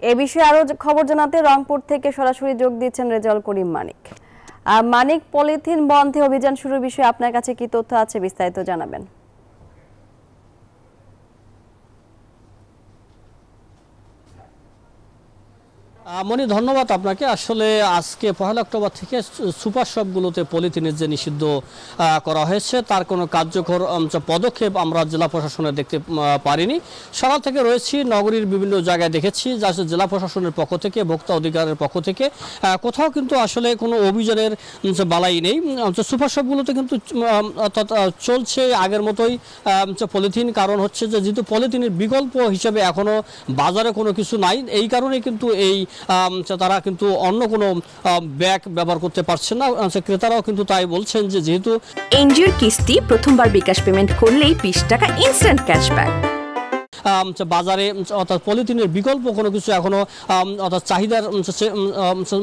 এ বিষয়ে আরো খবর জানাতে রংপুর থেকে সরাসরি যোগ দিচ্ছেন রেজাউল করিম মানিক। মানিক, পলিথিন বন্ধে অভিযান শুরুর বিষয়ে আপনার কাছে কি তথ্য আছে, বিস্তারিত জানাবেন। মনি, ধন্যবাদ আপনাকে। আসলে আজকে 1 অক্টোবর থেকে সুপার শপগুলোতে পলিথিনের যে নিষিদ্ধ করা হয়েছে তার কোনো কার্যকর পদক্ষেপ আমরা জেলা প্রশাসনে দেখতে পারিনি। সকাল থেকে রয়েছি, নগরীর বিভিন্ন জায়গায় দেখেছি যা জেলা প্রশাসনের পক্ষ থেকে, ভোক্তা অধিকারের পক্ষ থেকে কোথাও কিন্তু আসলে কোনো অভিযানের বালাই নেই। সুপার শপগুলোতে কিন্তু চলছে আগের মতোই পলিথিন। কারণ হচ্ছে যে যেহেতু পলিথিনের বিকল্প হিসেবে এখনও বাজারে কোনো কিছু নাই, এই কারণে কিন্তু তারা কিন্তু অন্য কোনো ব্যাগ ব্যবহার করতে পারছে না। ক্রেতারাও কিন্তু তাই বলছেন যে যেহেতু এনজিওর কিস্তি প্রথমবার বিকাশ পেমেন্ট করলেই 20 টাকা ইনস্ট্যান্ট ক্যাশব্যাক। বাজারে অর্থাৎ পলিথিনের বিকল্প কোনো কিছু এখনো অর্থাৎ চাহিদার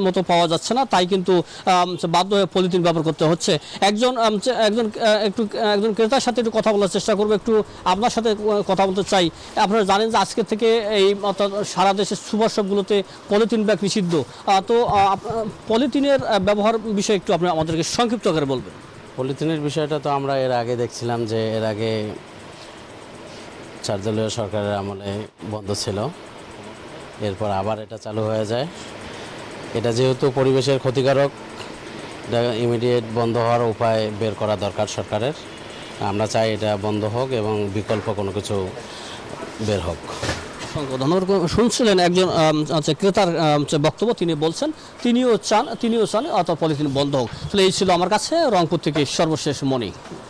মতো পাওয়া যাচ্ছে না, তাই কিন্তু বাধ্য হয়ে পলিথিন ব্যবহার করতে হচ্ছে। একজন ক্রেতার সাথে একটু কথা বলার চেষ্টা করবো। একটু আপনার সাথে কথা বলতে চাই। আপনারা জানেন যে আজকে থেকে এই অর্থাৎ সারা দেশের সুপার শপগুলোতে পলিথিন ব্যাগ নিষিদ্ধ। তো পলিথিনের ব্যবহার বিষয়ে একটু আপনি আমাদেরকে সংক্ষিপ্ত করে বলবেন। পলিথিনের বিষয়টা তো আমরা এর আগে দেখছিলাম যে এর আগে 4 দলীয় সরকারের আমলে বন্ধ ছিল, এরপর আবার এটা চালু হয়ে যায়। এটা যেহেতু পরিবেশের ক্ষতিকারক, এটা ইমিডিয়েট বন্ধ হওয়ার উপায় বের করা দরকার সরকারের। আমরা চাই এটা বন্ধ হোক এবং বিকল্প কোনো কিছু বের হোক। ধন্যবাদ। শুনছিলেন একজন ক্রেতার বক্তব্য, তিনি বলছেন তিনিও চান অর্থাৎ পলিথিন বন্ধ হোক। তাহলে এই ছিল আমার কাছে রংপুর থেকে সর্বশেষ মনি।